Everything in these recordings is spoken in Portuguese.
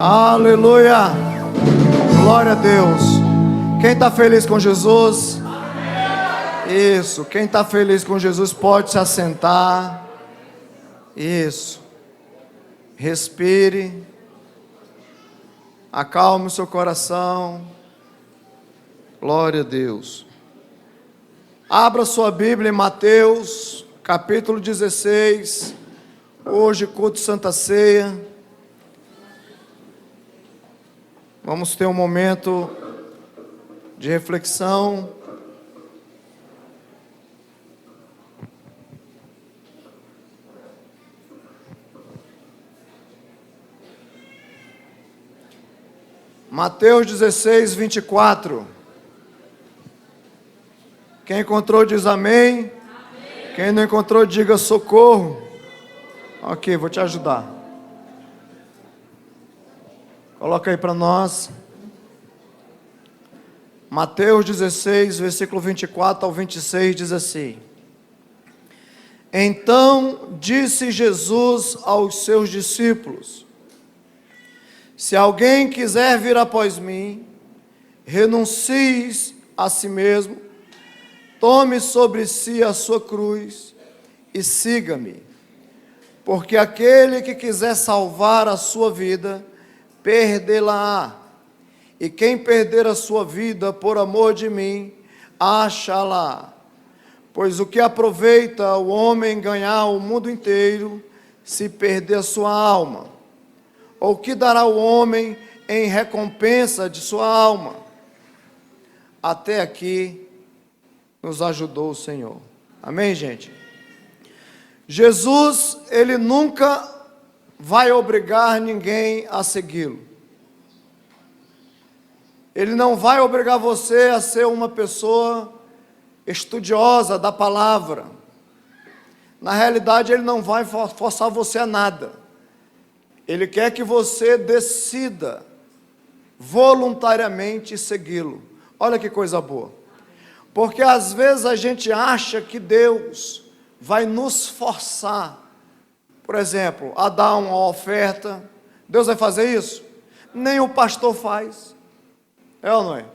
Aleluia, glória a Deus. Quem está feliz com Jesus? Isso, quem está feliz com Jesus pode se assentar. Isso, respire, acalme o seu coração. Glória a Deus. Abra sua Bíblia em Mateus, capítulo 16. Hoje, culto Santa Ceia. Vamos ter um momento de reflexão. Mateus 16, 24. Quem encontrou diz amém. Amém. Quem não encontrou diga socorro. Ok, vou te ajudar. Coloca aí para nós. Mateus 16, versículo 24 ao 26 diz assim: Então disse Jesus aos seus discípulos: Se alguém quiser vir após mim, renuncie a si mesmo, tome sobre si a sua cruz e siga-me. Porque aquele que quiser salvar a sua vida, perdê-la-á, e quem perder a sua vida por amor de mim, achá-la. Pois o que aproveita o homem ganhar o mundo inteiro, se perder a sua alma? Ou que dará o homem em recompensa de sua alma? Até aqui nos ajudou o Senhor. Amém, gente? Jesus, ele nunca vai obrigar ninguém a segui-lo. Ele não vai obrigar você a ser uma pessoa estudiosa da palavra. Na realidade, ele não vai forçar você a nada. Ele quer que você decida voluntariamente segui-lo. Olha que coisa boa. Porque às vezes a gente acha que Deus vai nos forçar, por exemplo, a dar uma oferta. Deus vai fazer isso? Nem o pastor faz. É ou não é?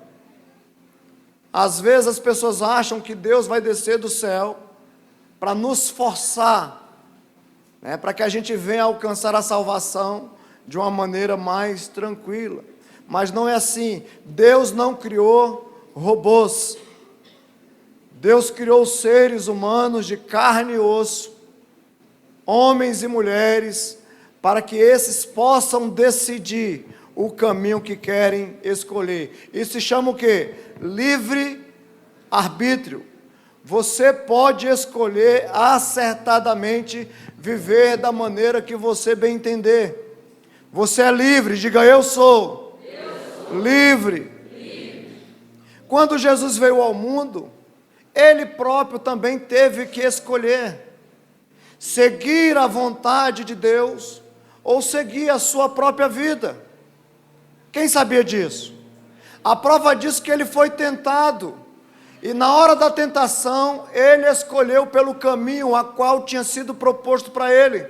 Às vezes as pessoas acham que Deus vai descer do céu para nos forçar, né, para que a gente venha alcançar a salvação de uma maneira mais tranquila. Mas não é assim. Deus não criou robôs. Deus criou seres humanos de carne e osso, homens e mulheres, para que esses possam decidir o caminho que querem escolher. Isso se chama o quê? Livre-arbítrio. Você pode escolher acertadamente viver da maneira que você bem entender. Você é livre, diga eu sou. Livre. Quando Jesus veio ao mundo, ele próprio também teve que escolher seguir a vontade de Deus ou seguir a sua própria vida. Quem sabia disso? A prova disso que ele foi tentado, e na hora da tentação, ele escolheu pelo caminho a qual tinha sido proposto para ele.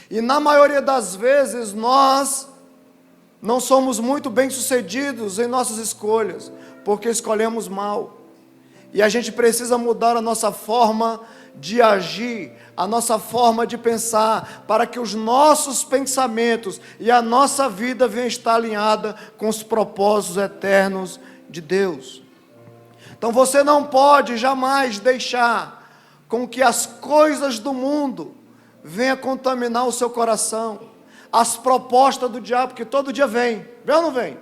E na maioria das vezes, nós não somos muito bem-sucedidos em nossas escolhas, porque escolhemos mal. E a gente precisa mudar a nossa forma de agir, a nossa forma de pensar, para que os nossos pensamentos e a nossa vida venham estar alinhada com os propósitos eternos de Deus. Então você não pode jamais deixar com que as coisas do mundo venham contaminar o seu coração, as propostas do diabo, que todo dia vem ou não vem?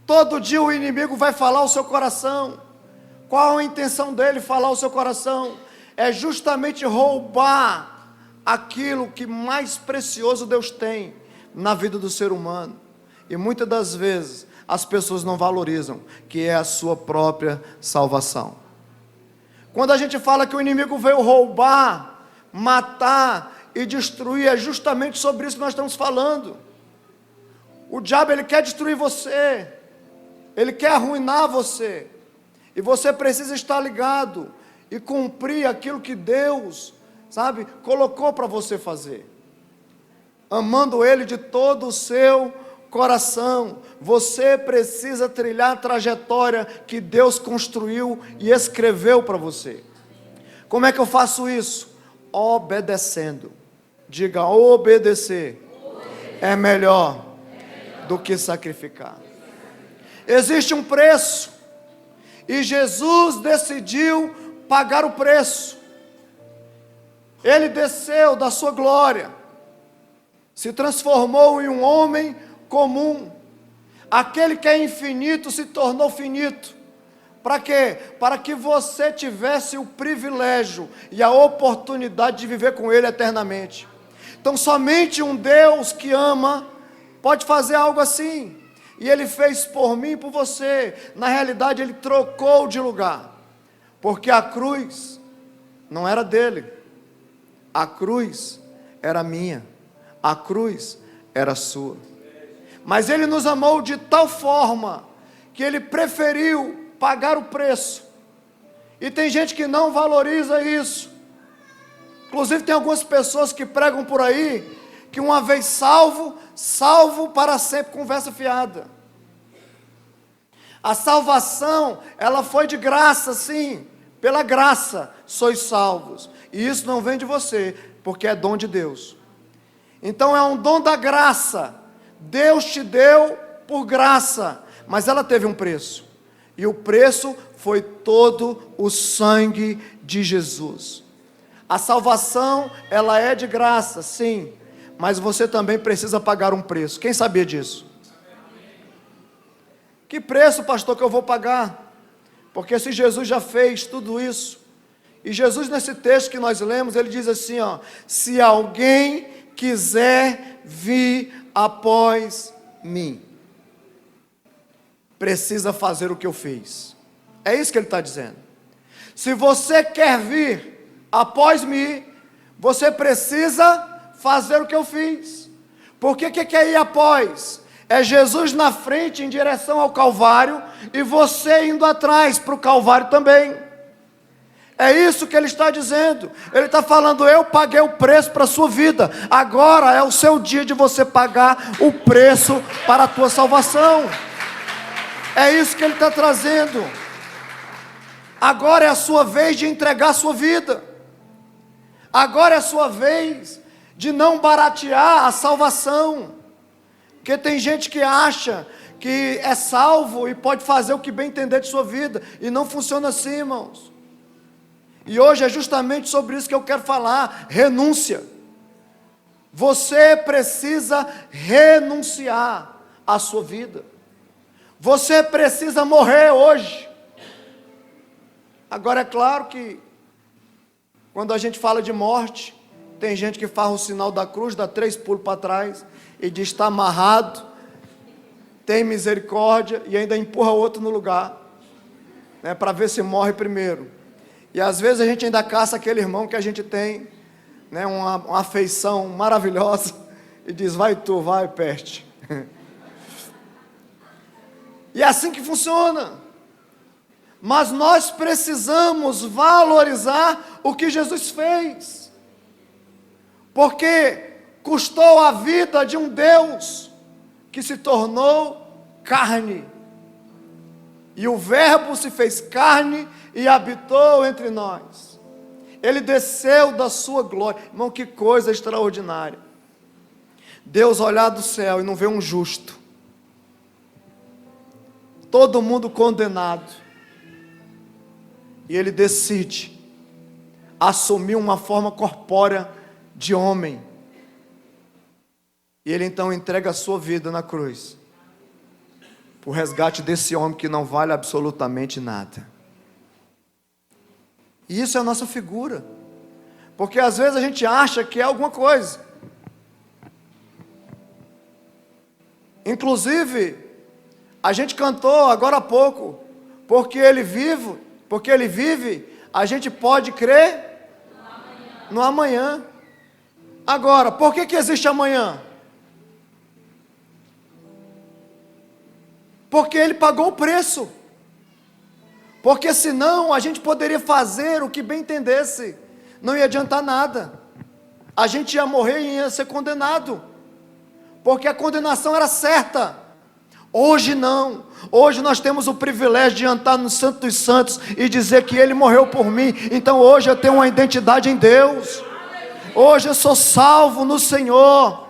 Todo dia o inimigo vai falar ao seu coração. Qual a intenção dele falar ao seu coração? É justamente roubar aquilo que mais precioso Deus tem na vida do ser humano. E muitas das vezes as pessoas não valorizam, que é a sua própria salvação. Quando a gente fala que o inimigo veio roubar, matar e destruir, é justamente sobre isso que nós estamos falando. O diabo, ele quer destruir você. Ele quer arruinar você, e você precisa estar ligado e cumprir aquilo que Deus, colocou para você fazer. amando Ele de todo o seu coração. Você precisa trilhar a trajetória que Deus construiu e escreveu para você. Como é que eu faço isso? Obedecendo. Diga, obedecer é melhor do que sacrificar. Existe um preço, e Jesus decidiu pagar o preço. Ele desceu da sua glória, se transformou em um homem comum. Aquele que é infinito se tornou finito. Para quê? Para que você tivesse o privilégio e a oportunidade de viver com Ele eternamente. Então somente um Deus que ama pode fazer algo assim. E Ele fez por mim e por você. Na realidade Ele trocou de lugar, porque a cruz não era dele, a cruz era minha, a cruz era sua. Mas Ele nos amou de tal forma que Ele preferiu pagar o preço. E tem gente que não valoriza isso. Inclusive tem algumas pessoas que pregam por aí que uma vez salvo, salvo para sempre, conversa fiada. A salvação, ela foi de graça, sim, pela graça sois salvos. E isso não vem de você, porque é dom de Deus. Então é um dom da graça. Deus te deu por graça, mas ela teve um preço. E o preço foi todo o sangue de Jesus. A salvação, ela é de graça, sim, mas você também precisa pagar um preço. Quem sabia disso? Que preço, pastor, que eu vou pagar? Porque se Jesus já fez tudo isso, e Jesus nesse texto que nós lemos, ele diz assim, ó: se alguém quiser vir após mim, precisa fazer o que eu fiz. É isso que ele está dizendo. Se você quer vir após mim, você precisa fazer o que eu fiz. Porque o que é ir após? É Jesus na frente em direção ao Calvário e você indo atrás para o Calvário também. É isso que ele está dizendo. Ele está falando, eu paguei o preço para a sua vida, agora é o seu dia de você pagar o preço para a tua salvação. É isso que ele está trazendo. Agora é a sua vez de entregar a sua vida. Agora é a sua vez de não baratear a salvação. Porque tem gente que acha que é salvo e pode fazer o que bem entender de sua vida. E não funciona assim, irmãos. E hoje é justamente sobre isso que eu quero falar. Renúncia. Você precisa renunciar à sua vida. Você precisa morrer hoje. Agora é claro que quando a gente fala de morte, tem gente que faz o sinal da cruz, dá 3 pulos para trás e diz está amarrado, tem misericórdia, e ainda empurra outro no lugar, né, para ver se morre primeiro. E às vezes a gente ainda caça aquele irmão que a gente tem, né, uma afeição maravilhosa, e diz vai tu, vai peste. E é assim que funciona. Mas nós precisamos valorizar o que Jesus fez, porque custou a vida de um Deus que se tornou carne, e o Verbo se fez carne e habitou entre nós. Ele desceu da sua glória. Irmão, que coisa extraordinária. Deus olhar do céu e não vê um justo, todo mundo condenado, e Ele decide assumir uma forma corpórea de homem, e Ele então entrega a sua vida na cruz, por resgate desse homem que não vale absolutamente nada. E isso é a nossa figura, porque às vezes a gente acha que é alguma coisa. Inclusive, a gente cantou agora há pouco, porque Ele vive, a gente pode crer no amanhã. Agora, por que existe amanhã? Porque Ele pagou o preço. Porque senão a gente poderia fazer o que bem entendesse, não ia adiantar nada. A gente ia morrer e ia ser condenado. porque a condenação era certa. Hoje não. Hoje nós temos o privilégio de entrar no Santo dos Santos e dizer que Ele morreu por mim. Então hoje eu tenho uma identidade em Deus. Hoje eu sou salvo no Senhor.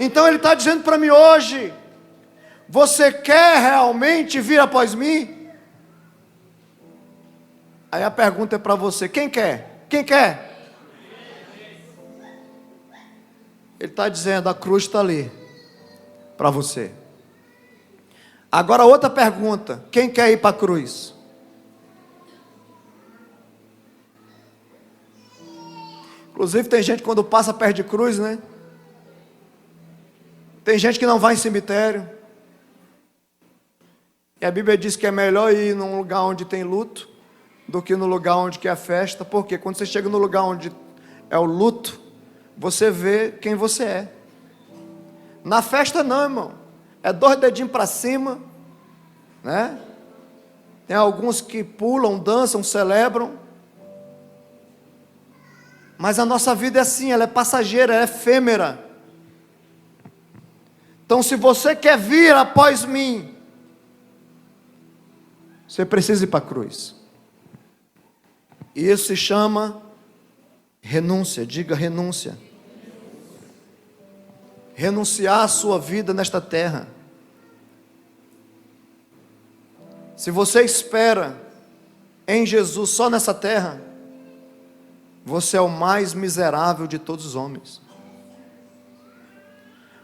Então Ele está dizendo para mim hoje: você quer realmente vir após mim? Aí a pergunta é para você: quem quer? Quem quer? Ele está dizendo: a cruz está ali para você. Agora outra pergunta: quem quer ir para a cruz? Inclusive tem gente quando passa perto de cruz, né? Tem gente que não vai em cemitério. E a Bíblia diz que é melhor ir num lugar onde tem luto do que no lugar onde que é festa. Porque quando você chega no lugar onde é o luto, você vê quem você é. Na festa não, irmão. É 2 dedinhos para cima, né? Tem alguns que pulam, dançam, celebram. Mas a nossa vida é assim, ela é passageira, ela é efêmera. Então se você quer vir após mim, você precisa ir para a cruz. E isso se chama renúncia. Diga renúncia. Renunciar a sua vida nesta terra. Se você espera em Jesus só nessa terra, você é o mais miserável de todos os homens.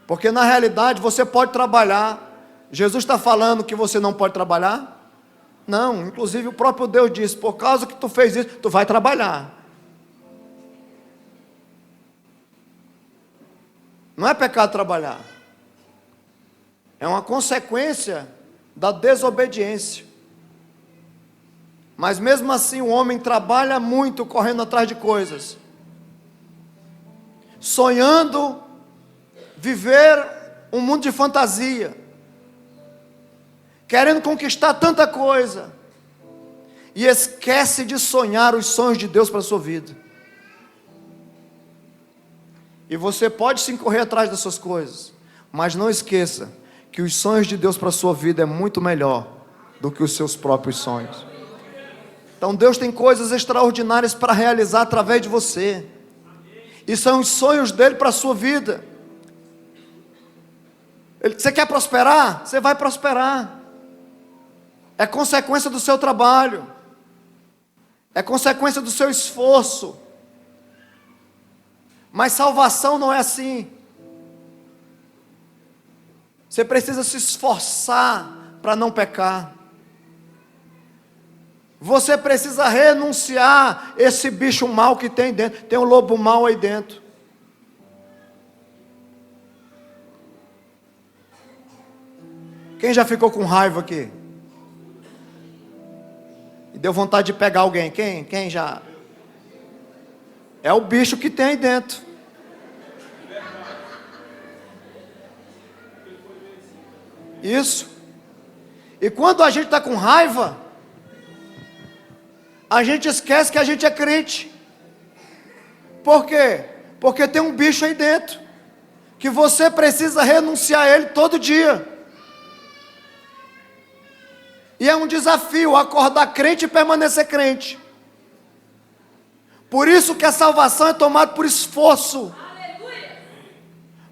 Porque na realidade você pode trabalhar. Jesus está falando que você não pode trabalhar? Não, inclusive o próprio Deus disse: por causa que tu fez isso, tu vai trabalhar. Não é pecado trabalhar. É uma consequência da desobediência. Mas mesmo assim o homem trabalha muito correndo atrás de coisas, sonhando viver um mundo de fantasia, querendo conquistar tanta coisa, e esquece de sonhar os sonhos de Deus para a sua vida. E você pode sim correr atrás das suas coisas, mas não esqueça que os sonhos de Deus para a sua vida é muito melhor do que os seus próprios sonhos. Então Deus tem coisas extraordinárias para realizar através de você, e são os sonhos dele para a sua vida. Você quer prosperar? Você vai prosperar. É consequência do seu trabalho, é consequência do seu esforço. Mas salvação não é assim. Você precisa se esforçar para não pecar. Você precisa renunciar esse bicho mau que tem dentro. Tem um lobo mau aí dentro. Quem já ficou com raiva aqui? E deu vontade de pegar alguém? Quem já? É o bicho que tem aí dentro. Isso. E quando a gente está com raiva, a gente esquece que a gente é crente. Por quê? Porque tem um bicho aí dentro, que você precisa renunciar a ele todo dia. E é um desafio acordar crente e permanecer crente. Por isso que a salvação é tomada por esforço.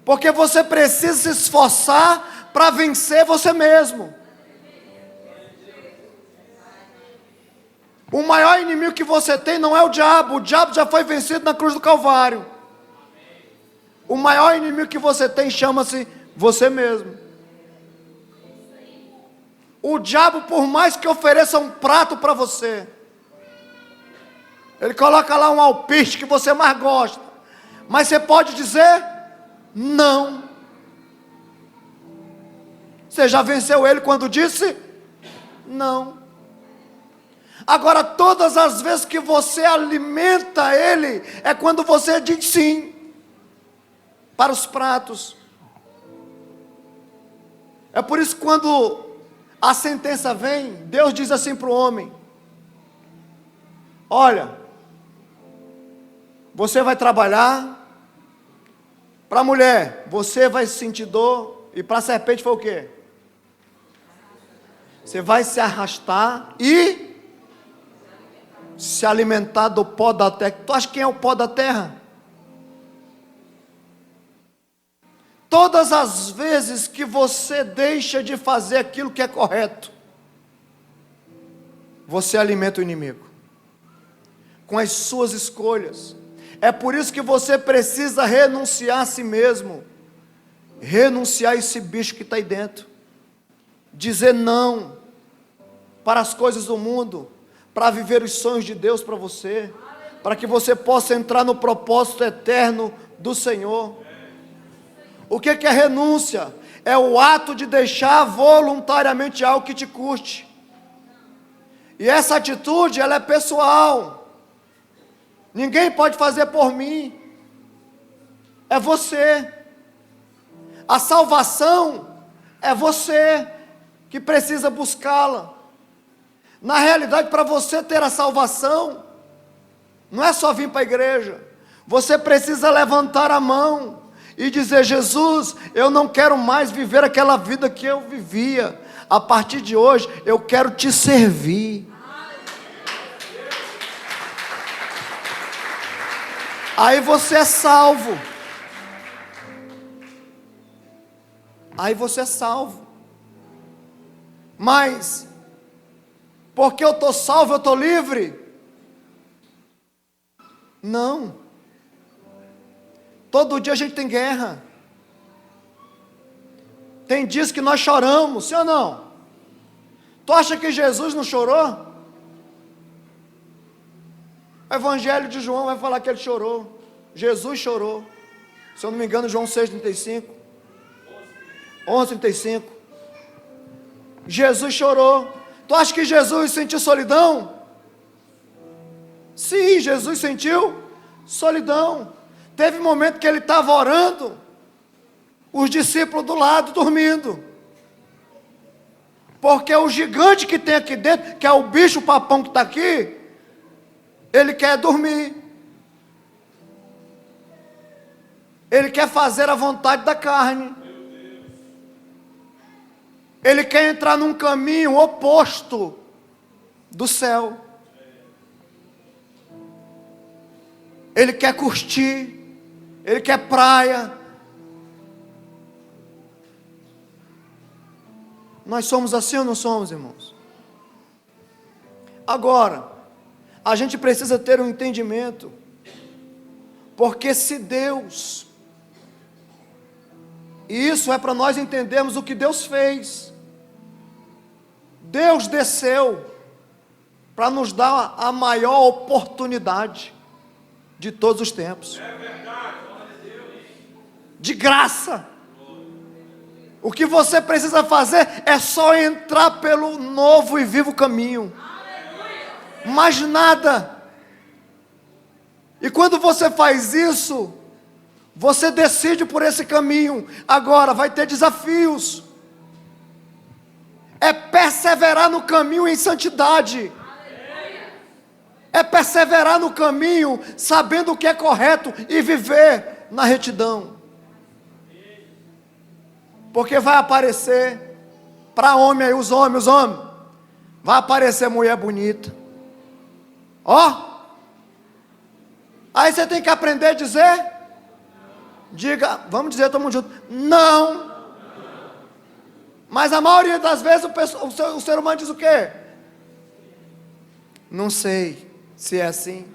Porque você precisa se esforçar para vencer você mesmo. O maior inimigo que você tem não é o diabo já foi vencido na cruz do Calvário. O maior inimigo que você tem chama-se você mesmo. O diabo, por mais que ofereça um prato para você, ele coloca lá um alpiste que você mais gosta, mas você pode dizer não. Você já venceu ele quando disse não. Agora, todas as vezes que você alimenta ele, é quando você diz sim para os pratos. É por isso que quando a sentença vem, Deus diz assim para o homem: olha, você vai trabalhar Para a mulher, você vai sentir dor. E para a serpente foi o quê? Você vai se arrastar e se alimentar do pó da terra. Tu acha quem é o pó da terra? Todas as vezes que você deixa de fazer aquilo que é correto, você alimenta o inimigo com as suas escolhas. É por isso que você precisa renunciar a si mesmo, renunciar a esse bicho que está aí dentro, dizer não para as coisas do mundo, para viver os sonhos de Deus para você, para que você possa entrar no propósito eterno do Senhor. O que é renúncia? É o ato de deixar voluntariamente algo que te custe. E essa atitude, ela é pessoal. Ninguém pode fazer por mim. É você. A salvação é você que precisa buscá-la. Na realidade, para você ter a salvação, não é só vir para a igreja. Você precisa levantar a mão e dizer: Jesus, eu não quero mais viver aquela vida que eu vivia. A partir de hoje, eu quero te servir. Aí você é salvo. Aí você é salvo. Mas, porque eu estou salvo, eu estou livre? Não. Todo dia a gente tem guerra. Tem dias que nós choramos, sim ou não? Tu acha que Jesus não chorou? O Evangelho de João vai falar que ele chorou. Jesus chorou. Se eu não me engano, João 6,35. 11,35. Jesus chorou. Tu acha que Jesus sentiu solidão? Sim, Jesus sentiu solidão. Teve um momento que ele estava orando, os discípulos do lado dormindo. Porque o gigante que tem aqui dentro, que é o bicho papão que está aqui, ele quer dormir. Ele quer fazer a vontade da carne. Ele quer entrar num caminho oposto do céu. Ele quer curtir. Ele quer praia. Nós somos assim ou não somos, irmãos? Agora, a gente precisa ter um entendimento. Porque se Deus, e isso é para nós entendermos o que Deus fez. Deus desceu para nos dar a maior oportunidade de todos os tempos. De graça. O que você precisa fazer é só entrar pelo novo e vivo caminho. Mais nada. E quando você faz isso, você decide por esse caminho. Agora vai ter desafios. É perseverar no caminho em santidade. É perseverar no caminho, sabendo o que é correto e viver na retidão. Porque vai aparecer, para homem aí, os homens, vai aparecer mulher bonita. Ó. Aí você tem que aprender a dizer, diga, vamos dizer, estamos juntos, não. Mas a maioria das vezes o ser humano diz o quê? Não sei se é assim.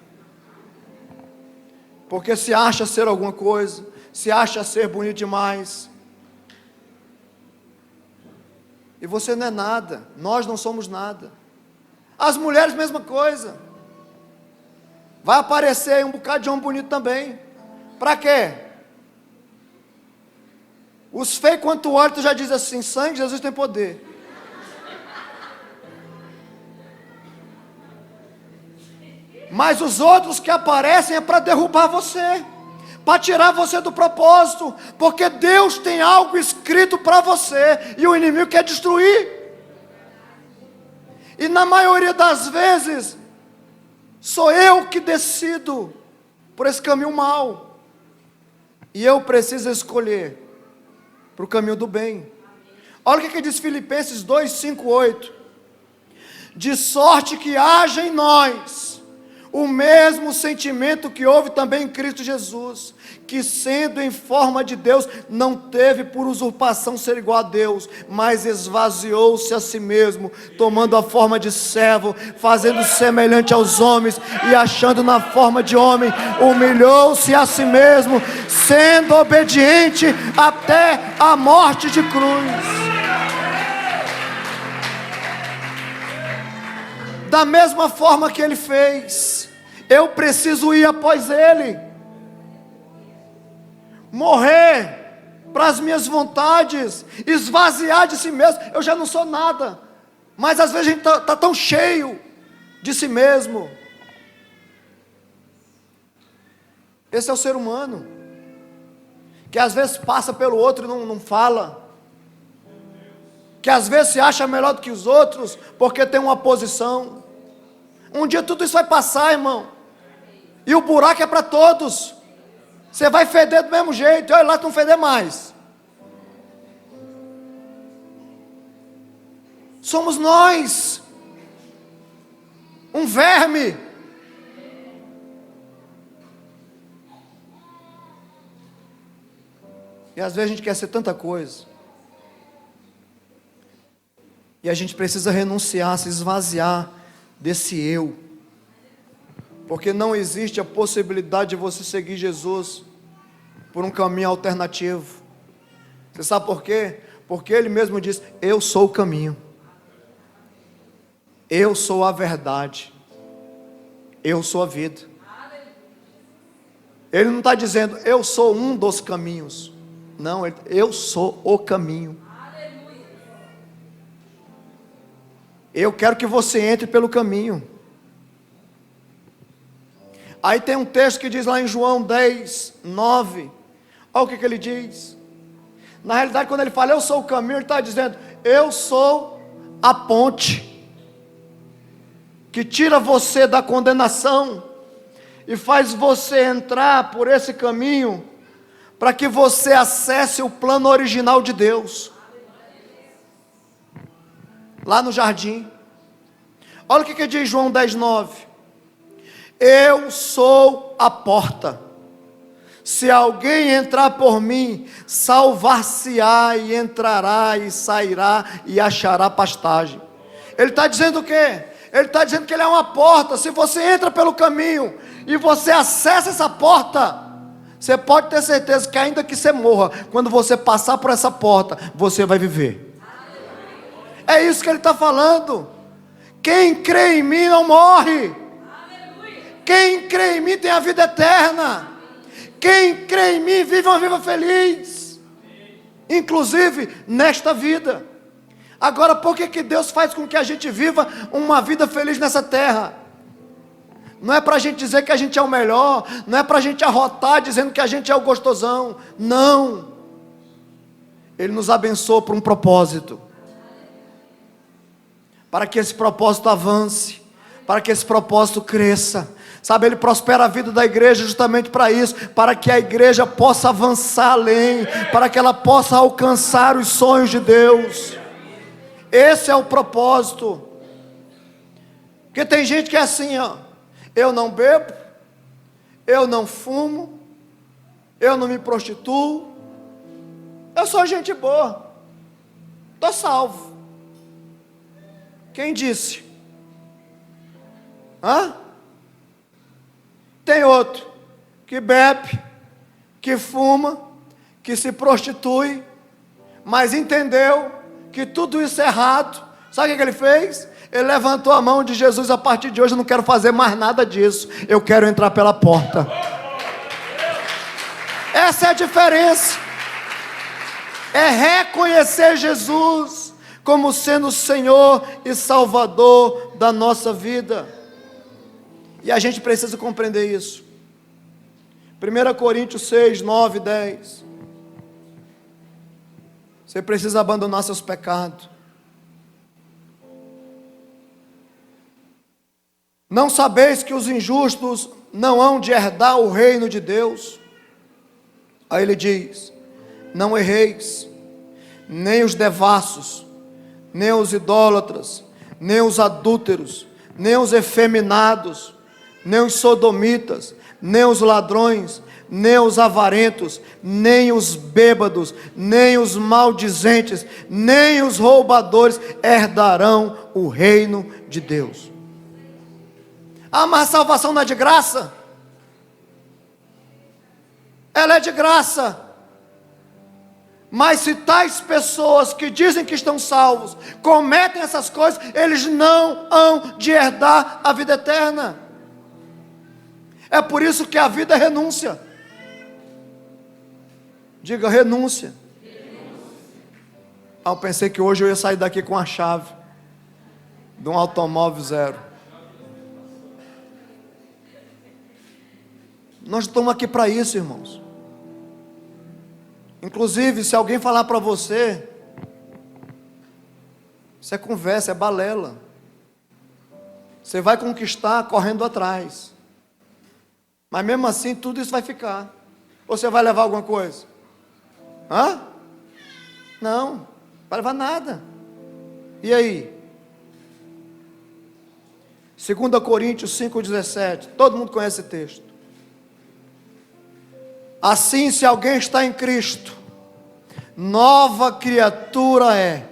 Porque se acha ser alguma coisa, se acha ser bonito demais. E você não é nada, nós não somos nada. As mulheres, mesma coisa. Vai aparecer um bocado de homem bonito também. Para quê? Os feios, quando tu olha, tu já diz assim: sangue de Jesus tem poder. Mas os outros que aparecem é para derrubar você, para tirar você do propósito, porque Deus tem algo escrito para você, e o inimigo quer destruir. E na maioria das vezes, sou eu que decido por esse caminho mau. E eu preciso escolher para o caminho do bem. Olha o que diz Filipenses 2, 5, 8. De sorte que haja em nós o mesmo sentimento que houve também em Cristo Jesus, que sendo em forma de Deus, não teve por usurpação ser igual a Deus, mas esvaziou-se a si mesmo, tomando a forma de servo, fazendo-se semelhante aos homens, e achando na forma de homem, humilhou-se a si mesmo, sendo obediente até a morte de cruz. Da mesma forma que ele fez, eu preciso ir após ele, morrer para as minhas vontades, esvaziar de si mesmo. Eu já não sou nada, mas às vezes a gente está tão cheio de si mesmo. Esse é o ser humano, que às vezes passa pelo outro e não fala, que às vezes se acha melhor do que os outros, porque tem uma posição. Um dia tudo isso vai passar, irmão, e o buraco é para todos. Você vai feder do mesmo jeito, e olha lá, tu não feder mais. Somos nós, um verme. E às vezes a gente quer ser tanta coisa, e a gente precisa renunciar, se esvaziar desse eu, porque não existe a possibilidade de você seguir Jesus por um caminho alternativo. Você sabe por quê? Porque ele mesmo diz: eu sou o caminho, eu sou a verdade, eu sou a vida. Ele não está dizendo eu sou um dos caminhos, não, eu sou o caminho. Eu quero que você entre pelo caminho. Aí tem um texto que diz lá em João 10, 9. Olha o que ele diz. Na realidade, quando ele fala eu sou o caminho, ele está dizendo: eu sou a ponte que tira você da condenação e faz você entrar por esse caminho, para que você acesse o plano original de Deus, lá no jardim. Olha o que diz João 10, 9. Eu sou a porta. Se alguém entrar por mim, salvar-se-á, e entrará e sairá e achará pastagem. Ele está dizendo o quê? Ele está dizendo que ele é uma porta. Se você entra pelo caminho e você acessa essa porta, você pode ter certeza que ainda que você morra, quando você passar por essa porta, você vai viver. É isso que ele está falando. Quem crê em mim não morre. Quem crê em mim tem a vida eterna. Quem crê em mim vive uma vida feliz, inclusive nesta vida. Agora, por que Deus faz com que a gente viva uma vida feliz nessa terra? Não é para a gente dizer que a gente é o melhor, não é para a gente arrotar dizendo que a gente é o gostosão. Não. Ele nos abençoou por um propósito, para que esse propósito avance, para que esse propósito cresça. Sabe, ele prospera a vida da igreja justamente para isso, para que a igreja possa avançar além, para que ela possa alcançar os sonhos de Deus. Esse é o propósito. Porque tem gente que é assim, ó: eu não bebo, eu não fumo, eu não me prostituo, eu sou gente boa, estou salvo. Quem disse? Tem outro que bebe, que fuma, que se prostitui, mas entendeu que tudo isso é errado. Sabe o que ele fez? Ele levantou a mão de Jesus: a partir de hoje eu não quero fazer mais nada disso, eu quero entrar pela porta. Essa é a diferença. É reconhecer Jesus como sendo o Senhor e Salvador da nossa vida. E a gente precisa compreender isso. 1 Coríntios 6, 9, 10. Você precisa abandonar seus pecados. Não sabeis que os injustos não hão de herdar o reino de Deus? Aí ele diz: não erreis, nem os devassos, nem os idólatras, nem os adúlteros, nem os efeminados, nem os sodomitas, nem os ladrões, nem os avarentos, nem os bêbados, nem os maldizentes, nem os roubadores herdarão o reino de Deus. Ah, mas a salvação não é de graça? Ela é de graça. Mas se tais pessoas que dizem que estão salvos cometem essas coisas, eles não hão de herdar a vida eterna. É por isso que a vida é renúncia. Diga renúncia. Ah, eu pensei que hoje eu ia sair daqui com a chave de um automóvel zero. Nós estamos aqui para isso, irmãos. Inclusive, se alguém falar para você, isso é conversa, é balela. Você vai conquistar correndo atrás. Mas mesmo assim, tudo isso vai ficar. Ou você vai levar alguma coisa? Hã? Não, não vai levar nada. E aí? 2 Coríntios 5,17. Todo mundo conhece esse texto. Assim, se alguém está em Cristo, nova criatura é.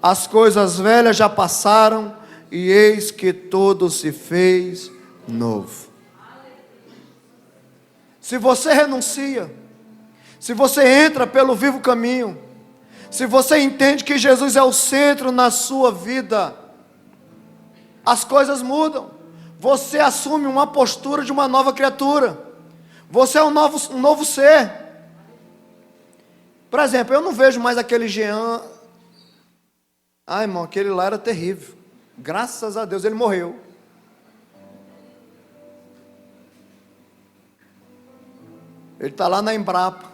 As coisas velhas já passaram, e eis que tudo se fez novo. Se você renuncia, se você entra pelo vivo caminho, se você entende que Jesus é o centro na sua vida, as coisas mudam. Você assume uma postura de uma nova criatura. Você é um novo ser. Por exemplo, eu não vejo mais aquele Jean. Ai, irmão, aquele lá era terrível. Graças a Deus ele morreu. Ele está lá na Embrapa.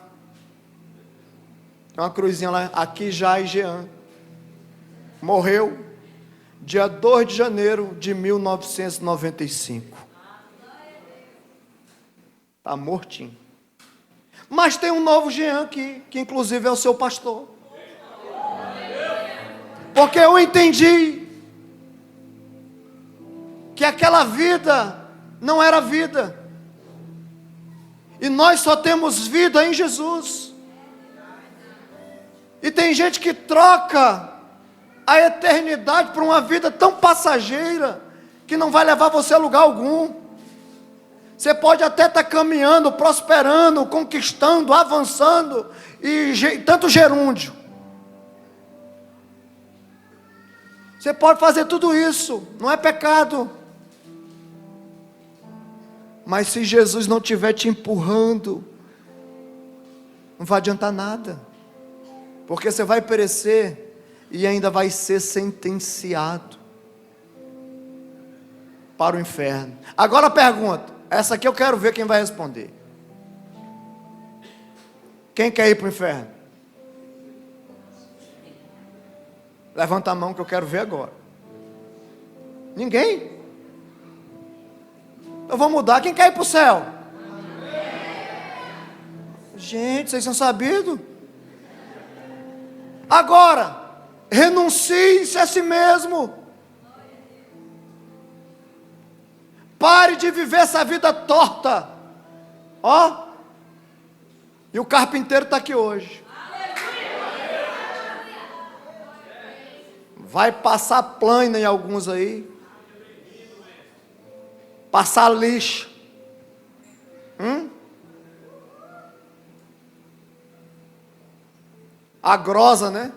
Tem uma cruzinha lá, aqui já é Jean. Morreu dia 2 de janeiro de 1995. Está mortinho. Mas tem um novo Jean aqui, que inclusive é o seu pastor. Porque eu entendi que aquela vida não era vida. E nós só temos vida em Jesus. E tem gente que troca a eternidade por uma vida tão passageira que não vai levar você a lugar algum. Você pode até estar caminhando, prosperando, conquistando, avançando, e tanto gerúndio. Você pode fazer tudo isso, não é pecado. Mas se Jesus não estiver te empurrando, não vai adiantar nada. Porque você vai perecer e ainda vai ser sentenciado para o inferno. Agora a pergunta. Essa aqui eu quero ver quem vai responder. Quem quer ir para o inferno? Levanta a mão que eu quero ver agora. Ninguém? Eu vou mudar. Quem quer ir para o céu? Gente, vocês são sabidos? Agora, renuncie-se a si mesmo. Pare de viver essa vida torta. Ó. E o carpinteiro está aqui hoje. Vai passar plana em alguns aí. Passar lixa. A grosa, né?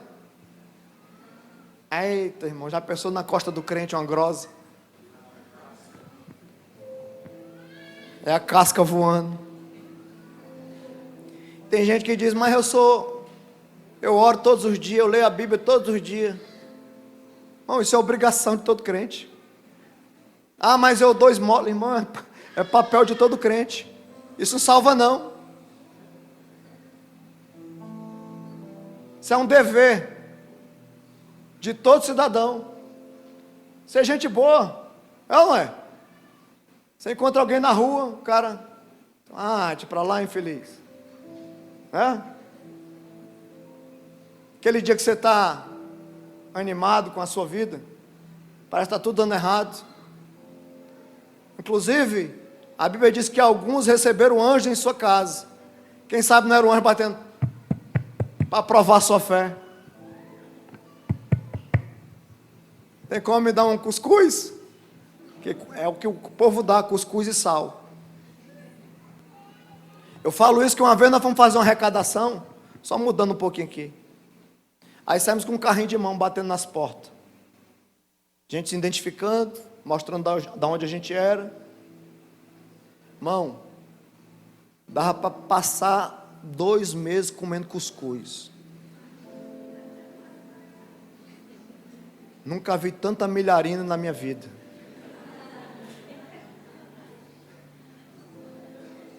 Eita, irmão, já pensou na costa do crente uma grosa? É a casca voando. Tem gente que diz, mas eu oro todos os dias, eu leio a Bíblia todos os dias. Bom, isso é obrigação de todo crente. Ah, mas eu dou esmola, irmão, é papel de todo crente. Isso não salva não. Isso é um dever de todo cidadão. Ser gente boa, é ou não é? Você encontra alguém na rua, o cara, te pra lá, infeliz. Aquele dia que você está animado com a sua vida, parece que está tudo dando errado. Inclusive, a Bíblia diz que alguns receberam anjo em sua casa. Quem sabe não era um anjo batendo para provar a sua fé. Tem como me dar um cuscuz? Que é o que o povo dá, cuscuz e sal. Eu falo isso que uma vez nós fomos fazer uma arrecadação, só mudando um pouquinho aqui. Aí saímos com um carrinho de mão batendo nas portas. Gente se identificando, mostrando da onde a gente era. Irmão, dava para passar 2 meses comendo cuscuz. Nunca vi tanta milharina na minha vida.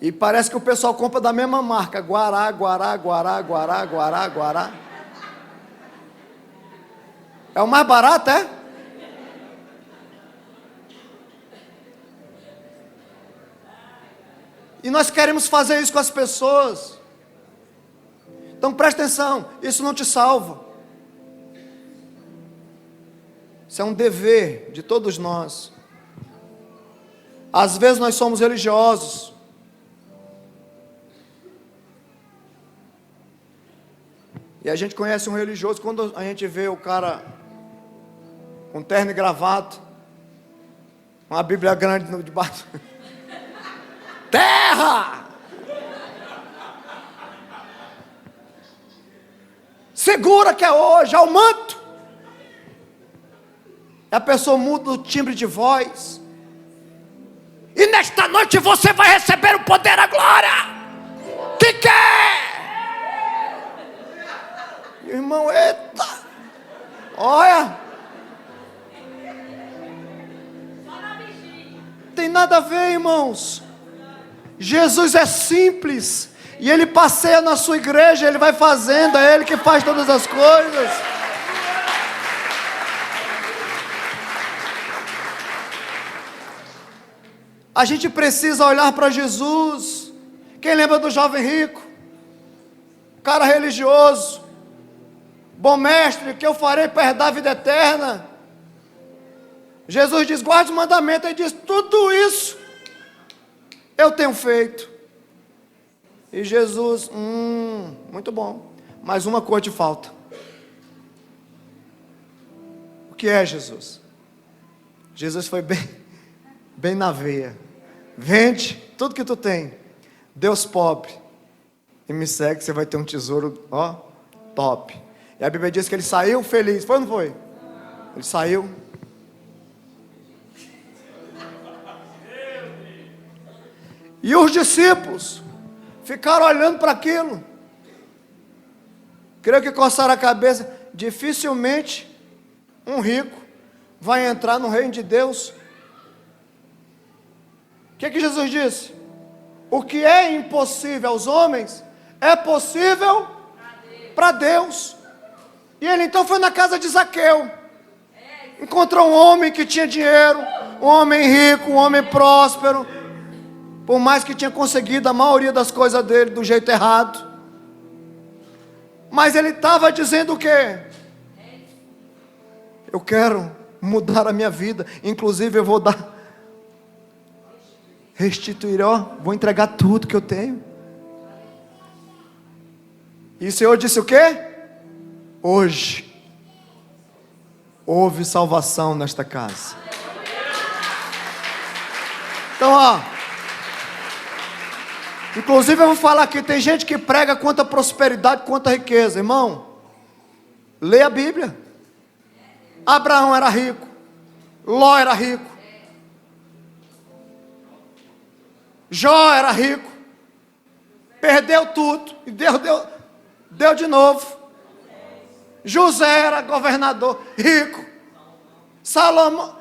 E parece que o pessoal compra da mesma marca. Guará, Guará, Guará, Guará, Guará, Guará. É o mais barato, é? E nós queremos fazer isso com as pessoas. Então presta atenção, isso não te salva. Isso é um dever de todos nós. Às vezes nós somos religiosos. E a gente conhece um religioso, quando a gente vê o cara com terno e gravata, uma Bíblia grande no debaixo. Terra! Segura que é hoje, ao manto. E a pessoa muda o timbre de voz. E nesta noite você vai receber o poder, a glória. Que quer? Irmão, eita! Olha! Tem nada a ver, irmãos. Jesus é simples. E Ele passeia na sua igreja. Ele vai fazendo, é Ele que faz todas as coisas. A gente precisa olhar para Jesus. Quem lembra do jovem rico? Cara religioso. Bom mestre, que eu farei para herdar a vida eterna? Jesus diz, guarde os mandamentos. Ele diz, tudo isso eu tenho feito. E Jesus, muito bom, mas uma coisa te falta. O que é, Jesus? Jesus foi bem na veia. Vende tudo que tu tem, Deus pobre, e me segue, que você vai ter um tesouro, ó, top. E a Bíblia diz que ele saiu feliz. Foi ou não foi? Ele saiu. E os discípulos ficaram olhando para aquilo. Creio que coçaram a cabeça. Dificilmente um rico vai entrar no reino de Deus. O que Jesus disse? O que é impossível aos homens é possível para Deus. E ele então foi na casa de Zaqueu. Encontrou um homem que tinha dinheiro, um homem rico, um homem próspero. Por mais que tinha conseguido a maioria das coisas dele do jeito errado. Mas ele estava dizendo o quê? Eu quero mudar a minha vida. Inclusive eu vou restituir, vou entregar tudo que eu tenho. E o Senhor disse o quê? Hoje houve salvação nesta casa. Então, inclusive eu vou falar aqui, tem gente que prega quanto a prosperidade, quanto a riqueza. Irmão, lê a Bíblia. Abraão era rico, Ló era rico, Jó era rico, perdeu tudo e Deus deu de novo. José era governador, rico, Salomão,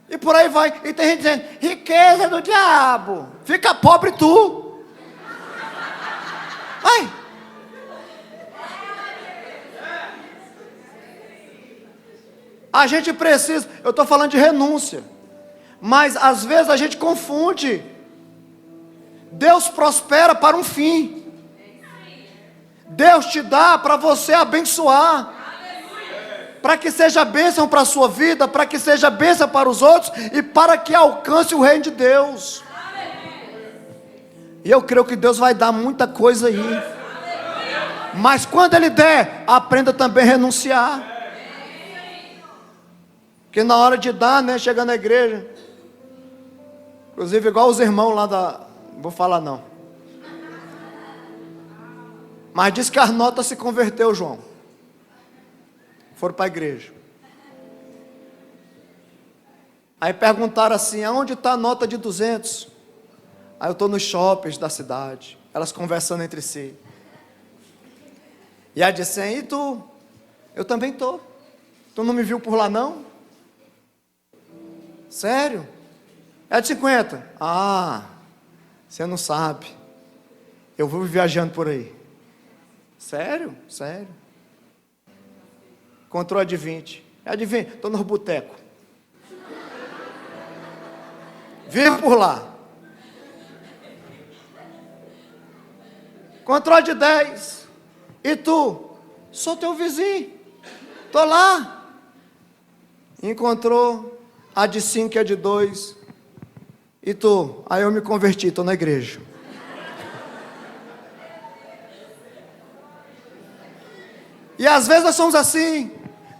e por aí vai. E tem gente dizendo, riqueza do diabo, fica pobre tu. Ai. A gente precisa, eu estou falando de renúncia, mas às vezes a gente confunde. Deus prospera para um fim. Deus te dá para você abençoar, para que seja bênção para a sua vida, para que seja bênção para os outros e para que alcance o reino de Deus. E eu creio que Deus vai dar muita coisa aí. Mas quando Ele der, aprenda também a renunciar. Porque na hora de dar, né, chega na igreja, inclusive igual os irmãos lá não vou falar não, mas diz que a nota se converteu, João, foram para a igreja, aí perguntaram assim, aonde está a nota de 200? Aí eu estou nos shoppings da cidade, elas conversando entre si, e ela disse assim, e tu? Eu também estou, tu não me viu por lá não? Sério? É de 50. Ah, você não sabe. Eu vou viajando por aí. Sério? Sério. Encontrou a de 20. É de 20, estou no boteco. Vive por lá. Encontrou a de 10. E tu? Sou teu vizinho. Estou lá. Encontrou a de 5 e a de 2. E tu? Aí eu me converti, estou na igreja. E às vezes nós somos assim.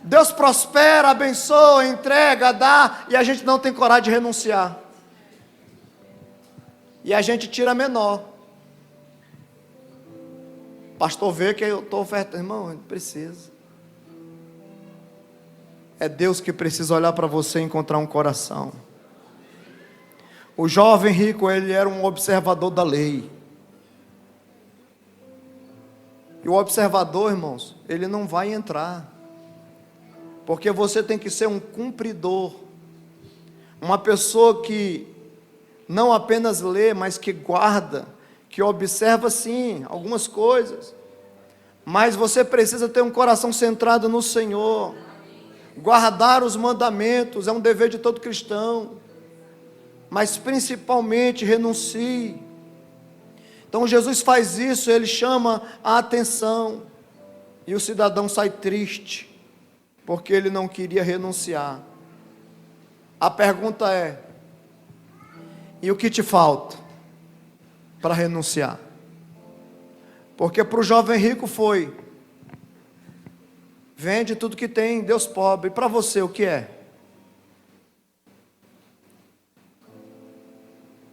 Deus prospera, abençoa, entrega, dá, e a gente não tem coragem de renunciar. E a gente tira menor. Pastor vê que eu estou ofertando. Irmão, não precisa. É Deus que precisa olhar para você e encontrar um coração. O jovem rico, ele era um observador da lei. E o observador, irmãos, ele não vai entrar. Porque você tem que ser um cumpridor. Uma pessoa que não apenas lê, mas que guarda, que observa sim algumas coisas. Mas você precisa ter um coração centrado no Senhor. Guardar os mandamentos é um dever de todo cristão. Mas principalmente renuncie. Então Jesus faz isso, ele chama a atenção. E o cidadão sai triste, porque ele não queria renunciar. A pergunta é: e o que te falta para renunciar? Porque para o jovem rico foi: vende tudo que tem, Deus pobre. E para você o que é?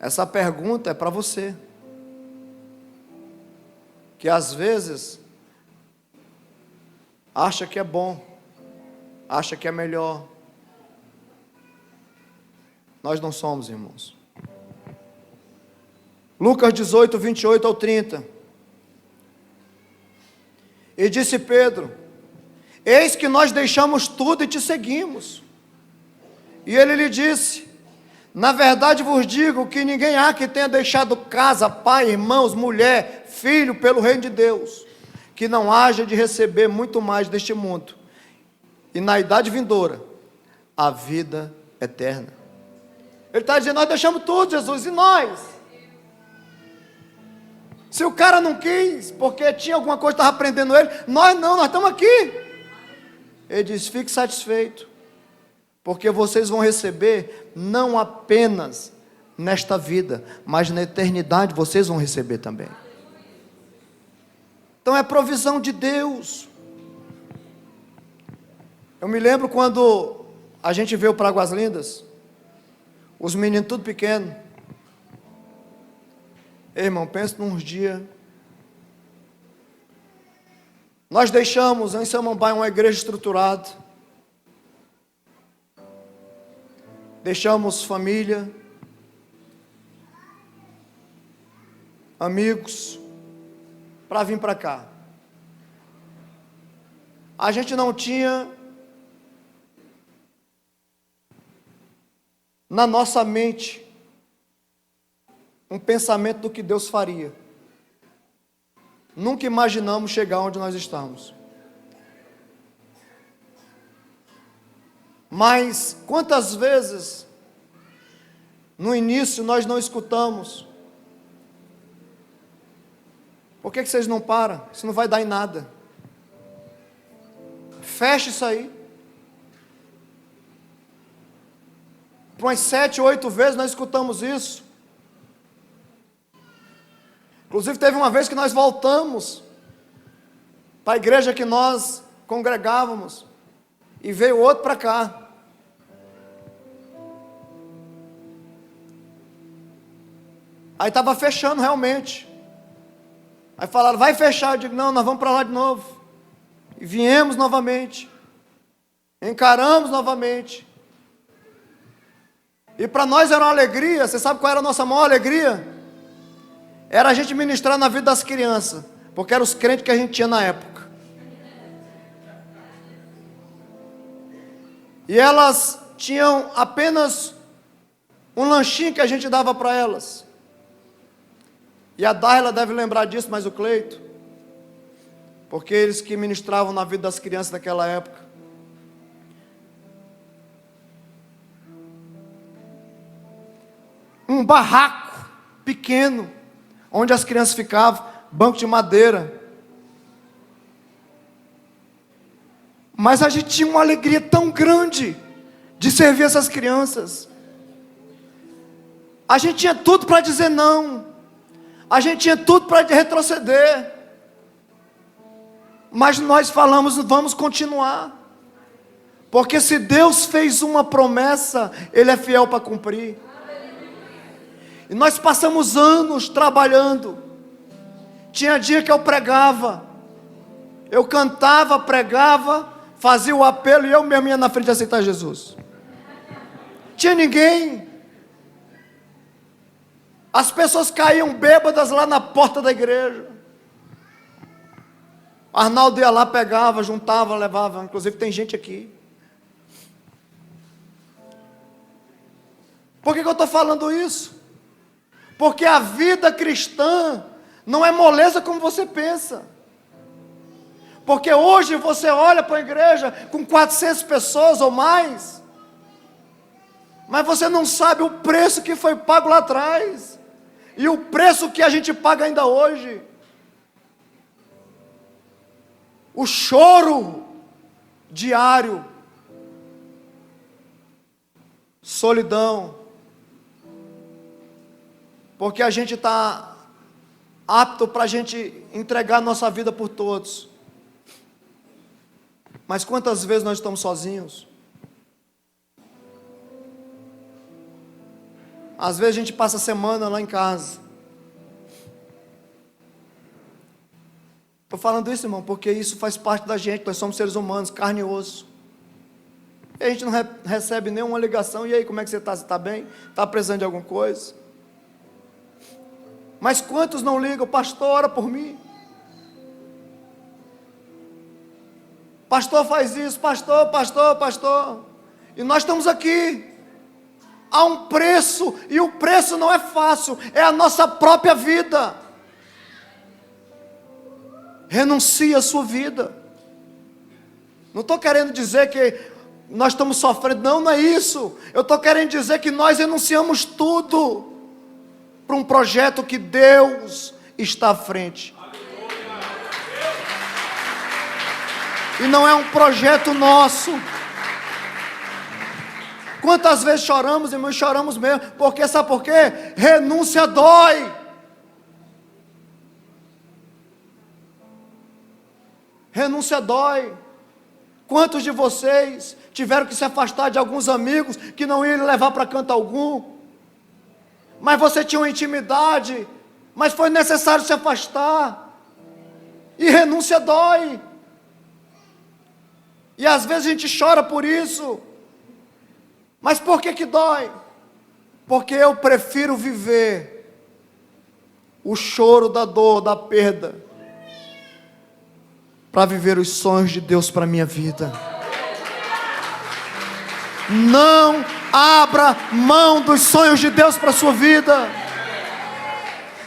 Essa pergunta é para você. Que às vezes acha que é bom, acha que é melhor. Nós não somos, irmãos. Lucas 18, 28 ao 30. E disse Pedro: eis que nós deixamos tudo e te seguimos. E ele lhe disse: na verdade vos digo que ninguém há que tenha deixado casa, pai, irmãos, mulher, filho, pelo reino de Deus, que não haja de receber muito mais deste mundo, e na idade vindoura, a vida eterna. Ele está dizendo: nós deixamos tudo, Jesus, e nós? Se o cara não quis, porque tinha alguma coisa que estava prendendo ele, nós não, nós estamos aqui. Ele diz: fique satisfeito, porque vocês vão receber não apenas nesta vida, mas na eternidade vocês vão receber também. Então é provisão de Deus. Eu me lembro quando a gente veio para Águas Lindas, os meninos tudo pequeno. Ei, irmão, pensa nos dias. Nós deixamos em Samambaia uma igreja estruturada. Deixamos família, amigos, para vir para cá. A gente não tinha na nossa mente um pensamento do que Deus faria. Nunca imaginamos chegar onde nós estamos. Mas quantas vezes no início nós não escutamos? Por que vocês não param? Isso não vai dar em nada. Fecha isso aí. Por umas 7, 8 vezes nós escutamos isso. Inclusive teve uma vez que nós voltamos para a igreja que nós congregávamos. E veio outro para cá. Aí estava fechando realmente. Aí falaram, vai fechar. Eu digo, não, nós vamos para lá de novo. E viemos novamente. Encaramos novamente. E para nós era uma alegria. Você sabe qual era a nossa maior alegria? Era a gente ministrar na vida das crianças. Porque eram os crentes que a gente tinha na época. E elas tinham apenas um lanchinho que a gente dava para elas. E a Darla deve lembrar disso, mas o Cleito. Porque eles que ministravam na vida das crianças naquela época. Um barraco pequeno, onde as crianças ficavam, banco de madeira. Mas a gente tinha uma alegria tão grande de servir essas crianças. A gente tinha tudo para dizer não. A gente tinha tudo para retroceder. Mas nós falamos, vamos continuar. Porque se Deus fez uma promessa, Ele é fiel para cumprir. E nós passamos anos trabalhando. Tinha dia que eu pregava. Eu cantava, pregava, fazia o apelo e eu mesmo ia na frente aceitar Jesus. Tinha ninguém. As pessoas caíam bêbadas lá na porta da igreja. Arnaldo ia lá, pegava, juntava, levava. Inclusive tem gente aqui. Por que eu estou falando isso? Porque a vida cristã não é moleza como você pensa. Porque hoje você olha para a igreja com 400 pessoas ou mais, mas você não sabe o preço que foi pago lá atrás, e o preço que a gente paga ainda hoje. O choro diário, solidão, porque a gente está apto para a gente entregar nossa vida por todos. Mas quantas vezes nós estamos sozinhos? Às vezes a gente passa a semana lá em casa. Estou falando isso, irmão, porque isso faz parte da gente. Nós somos seres humanos, carne e osso. E a gente não recebe nenhuma ligação. E aí, como é que você está? Você está bem? Está precisando de alguma coisa? Mas quantos não ligam? Pastor, ora por mim. Pastor faz isso, pastor. E nós estamos aqui. Há um preço, e o preço não é fácil, é a nossa própria vida. Renuncie a sua vida. Não estou querendo dizer que nós estamos sofrendo, não é isso. Eu estou querendo dizer que nós renunciamos tudo para um projeto que Deus está à frente. E não é um projeto nosso. Quantas vezes choramos, irmãos, choramos mesmo, porque sabe por quê? Renúncia dói. Renúncia dói. Quantos de vocês tiveram que se afastar de alguns amigos que não iam levar para canto algum? Mas você tinha uma intimidade, mas foi necessário se afastar. E renúncia dói. E às vezes a gente chora por isso. Mas por que dói? Porque eu prefiro viver o choro da dor, da perda, para viver os sonhos de Deus para a minha vida. Não abra mão dos sonhos de Deus para a sua vida.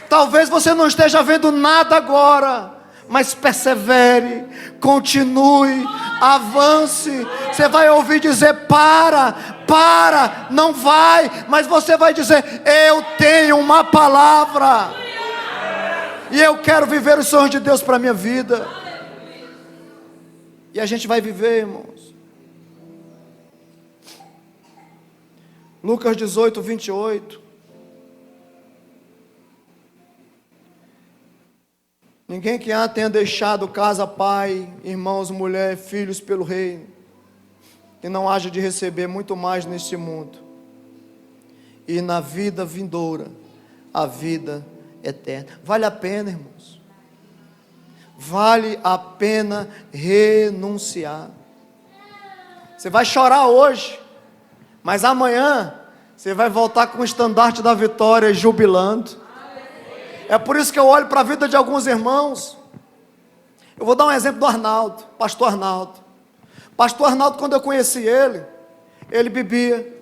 Talvez você não esteja vendo nada agora, mas persevere, continue, avance. Você vai ouvir dizer para, não vai, mas você vai dizer, eu tenho uma palavra. E eu quero viver os sonhos de Deus para a minha vida. E a gente vai viver, irmãos. Lucas 18, 28. Ninguém que tenha deixado casa, pai, irmãos, mulher, filhos pelo reino, que não haja de receber muito mais neste mundo, e na vida vindoura, a vida eterna. Vale a pena, irmãos. Vale a pena renunciar. Você vai chorar hoje, mas amanhã você vai voltar com o estandarte da vitória, jubilando. É por isso que eu olho para a vida de alguns irmãos. Eu vou dar um exemplo do Arnaldo, pastor Arnaldo. Pastor Arnaldo, quando eu conheci ele bebia.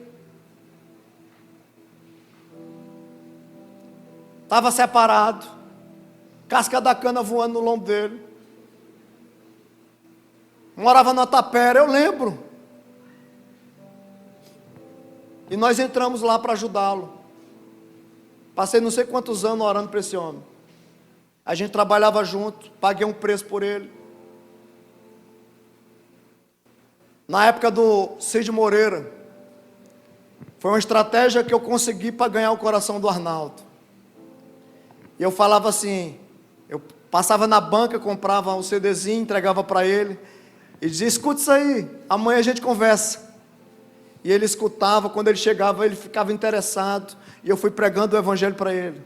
Estava separado, casca da cana voando no lombo dele. Morava na Tapera, eu lembro. E nós entramos lá para ajudá-lo. Passei não sei quantos anos orando para esse homem. A gente trabalhava junto, paguei um preço por ele. Na época do Cid Moreira, foi uma estratégia que eu consegui para ganhar o coração do Arnaldo. E eu falava assim, eu passava na banca, comprava um CDzinho, entregava para ele, e dizia, escuta isso aí, amanhã a gente conversa. E ele escutava, quando ele chegava, ele ficava interessado, e eu fui pregando o evangelho para ele.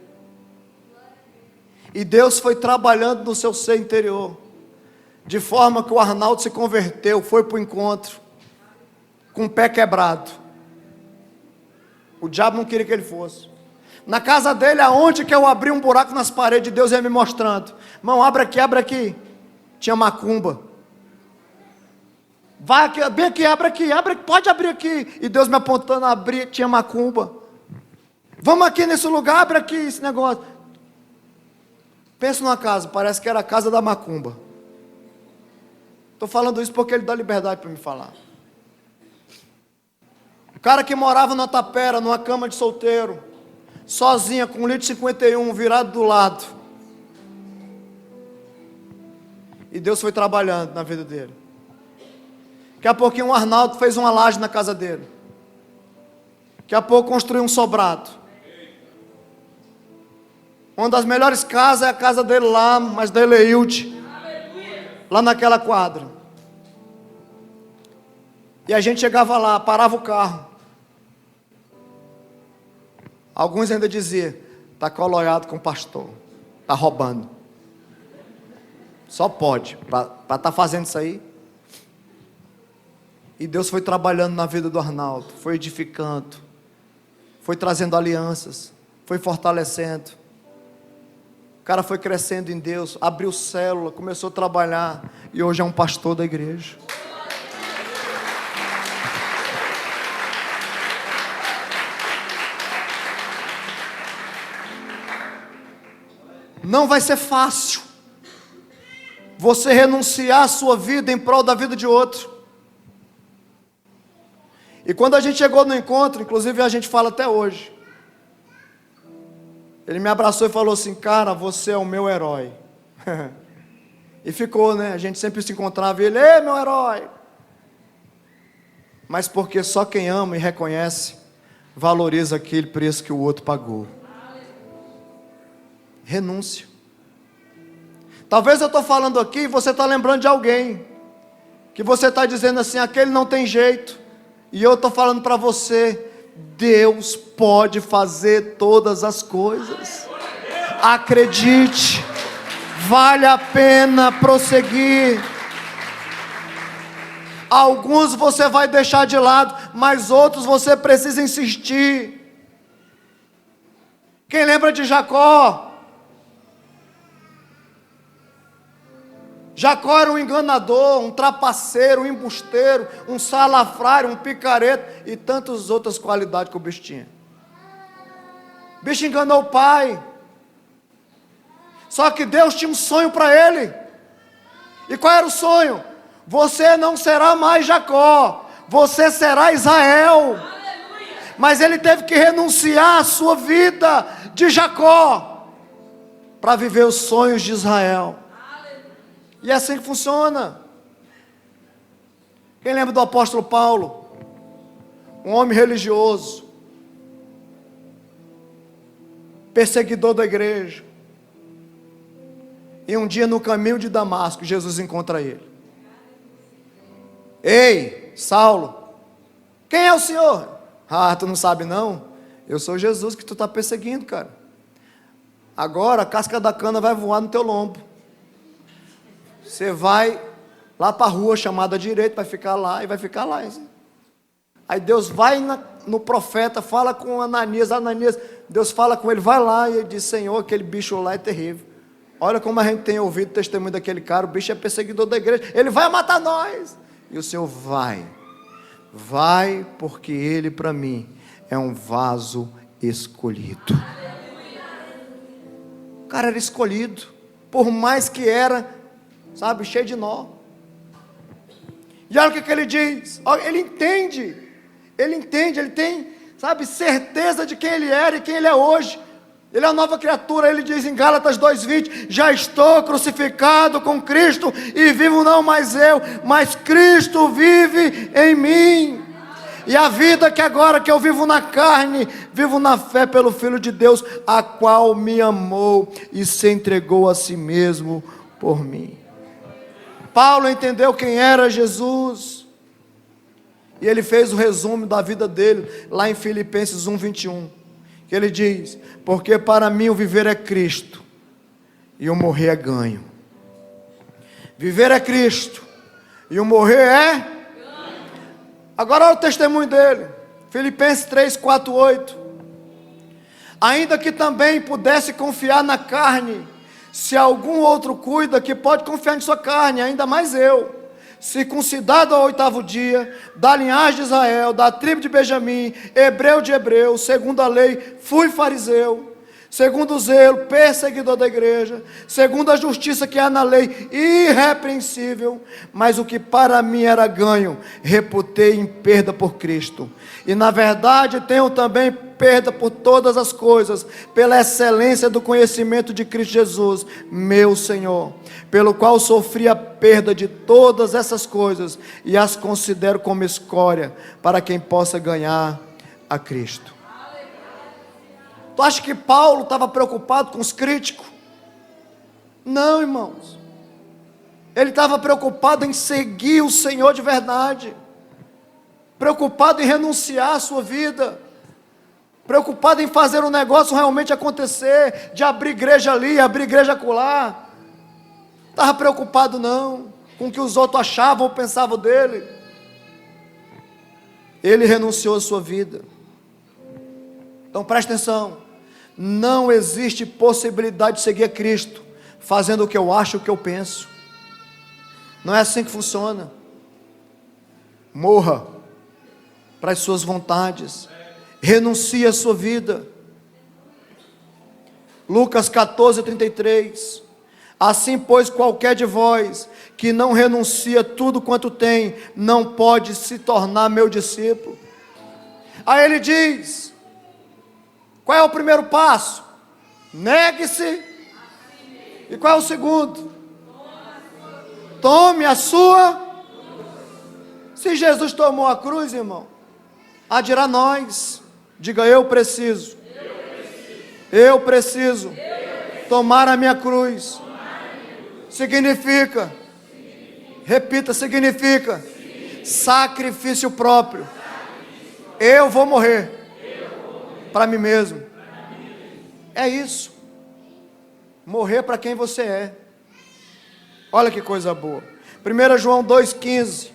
E Deus foi trabalhando no seu ser interior, de forma que o Arnaldo se converteu, foi para o encontro, com o pé quebrado. O diabo não queria que ele fosse. Na casa dele, aonde que eu abri um buraco nas paredes, Deus ia me mostrando. Irmão, abre aqui. Tinha macumba. Vai aqui, bem aqui, abre aqui, pode abrir aqui. E Deus me apontando a abrir, tinha macumba. Vamos aqui nesse lugar, abre aqui esse negócio. Pensa numa casa, parece que era a casa da macumba. Estou falando isso porque ele dá liberdade para me falar. O cara que morava na Tapera, numa cama de solteiro, sozinha, com 1,51 virado do lado. E Deus foi trabalhando na vida dele. Daqui a pouquinho o Arnaldo fez uma laje na casa dele. Daqui a pouco construiu um sobrado. Uma das melhores casas é a casa dele lá, mas da Eleilde, lá naquela quadra. E a gente chegava lá, parava o carro. Alguns ainda diziam, está coloiado com o pastor, está roubando. Só pode, para estar fazendo isso aí. E Deus foi trabalhando na vida do Arnaldo, foi edificando, foi trazendo alianças, foi fortalecendo. O cara foi crescendo em Deus, abriu célula, começou a trabalhar, e hoje é um pastor da igreja. Não vai ser fácil você renunciar à sua vida em prol da vida de outro. E quando a gente chegou no encontro, inclusive a gente fala até hoje, ele me abraçou e falou assim, cara, você é o meu herói. E ficou, né? A gente sempre se encontrava e ele, ei, meu herói. Mas porque só quem ama e reconhece, valoriza aquele preço que o outro pagou. Renúncia. Talvez eu estou falando aqui e você está lembrando de alguém, que você está dizendo assim, aquele não tem jeito. E eu estou falando para você, Deus pode fazer todas as coisas. Acredite, vale a pena prosseguir. Alguns você vai deixar de lado, mas outros você precisa insistir. Quem lembra de Jacó? Jacó era um enganador, um trapaceiro, um embusteiro, um salafrário, um picareta e tantas outras qualidades que o bicho tinha. O bicho enganou o pai. Só que Deus tinha um sonho para ele. E qual era o sonho? Você não será mais Jacó, você será Israel. Mas ele teve que renunciar à sua vida de Jacó para viver os sonhos de Israel. E é assim que funciona. Quem lembra do apóstolo Paulo? Um homem religioso, perseguidor da igreja. E um dia no caminho de Damasco, Jesus encontra ele. Ei, Saulo, quem é o Senhor? Ah, tu não sabe não? Eu sou Jesus que tu está perseguindo, cara. Agora a casca da cana vai voar no teu lombo. Você vai lá para a rua chamada direita, vai ficar lá e vai ficar lá. Aí Deus vai no profeta, fala com Ananias, Deus fala com ele, vai lá, e ele diz, Senhor, aquele bicho lá é terrível. Olha como a gente tem ouvido o testemunho daquele cara, o bicho é perseguidor da igreja, ele vai matar nós. E o Senhor vai porque ele para mim é um vaso escolhido. O cara era escolhido, por mais que era, sabe, cheio de nó. E olha o que ele diz, ele entende, ele tem, sabe, certeza de quem ele era e quem ele é hoje. Ele é uma nova criatura. Ele diz em Gálatas 2:20, já estou crucificado com Cristo, e vivo não mais eu, mas Cristo vive em mim. E a vida que agora que eu vivo na carne, vivo na fé pelo Filho de Deus, a qual me amou e se entregou a si mesmo por mim. Paulo entendeu quem era Jesus, e ele fez o resumo da vida dele, lá em Filipenses 1:21, que ele diz, porque para mim o viver é Cristo, e o morrer é ganho. Viver é Cristo, e o morrer é ganho. Agora olha o testemunho dele, Filipenses 3:4-8, ainda que também pudesse confiar na carne, se algum outro cuida, que pode confiar em sua carne, ainda mais eu, circuncidado ao 8º dia, da linhagem de Israel, da tribo de Benjamim, hebreu de hebreus, segundo a lei, fui fariseu, segundo o zelo, perseguidor da igreja, segundo a justiça que há na lei, irrepreensível, mas o que para mim era ganho, reputei em perda por Cristo, e na verdade tenho também perda por todas as coisas, pela excelência do conhecimento de Cristo Jesus, meu Senhor, pelo qual sofri a perda de todas essas coisas, e as considero como escória, para quem possa ganhar a Cristo. Tu acha que Paulo estava preocupado com os críticos? Não, irmãos. Ele estava preocupado em seguir o Senhor de verdade, preocupado em renunciar à sua vida, preocupado em fazer o negócio realmente acontecer, de abrir igreja ali, abrir igreja acolá. Estava preocupado não, com o que os outros achavam ou pensavam dele. Ele renunciou à sua vida. Então preste atenção, não existe possibilidade de seguir a Cristo fazendo o que eu acho, o que eu penso. Não é assim que funciona. Morra para as suas vontades, renuncie à sua vida. Lucas 14:33, assim pois qualquer de vós que não renuncia tudo quanto tem, não pode se tornar meu discípulo. Aí ele diz, qual é o primeiro passo? Negue-se. E qual é o segundo? Tome a sua. Se Jesus tomou a cruz, irmão, há dirá nós. Diga, eu preciso. Eu preciso tomar a minha cruz. Significa, repita, significa sacrifício próprio. Eu vou morrer para mim mesmo. É isso. Morrer para quem você é. Olha que coisa boa. 1 João 2,15.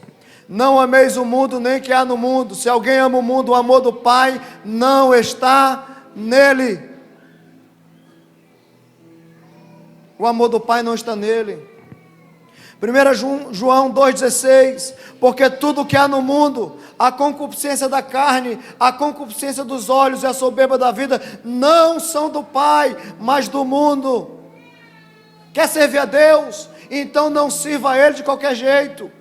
Não ameis o mundo, nem que há no mundo. Se alguém ama o mundo, o amor do Pai não está nele. O amor do Pai não está nele. 1 João 2,16, porque tudo que há no mundo, a concupiscência da carne, a concupiscência dos olhos e a soberba da vida, não são do Pai, mas do mundo. Quer servir a Deus? Então não sirva a Ele de qualquer jeito,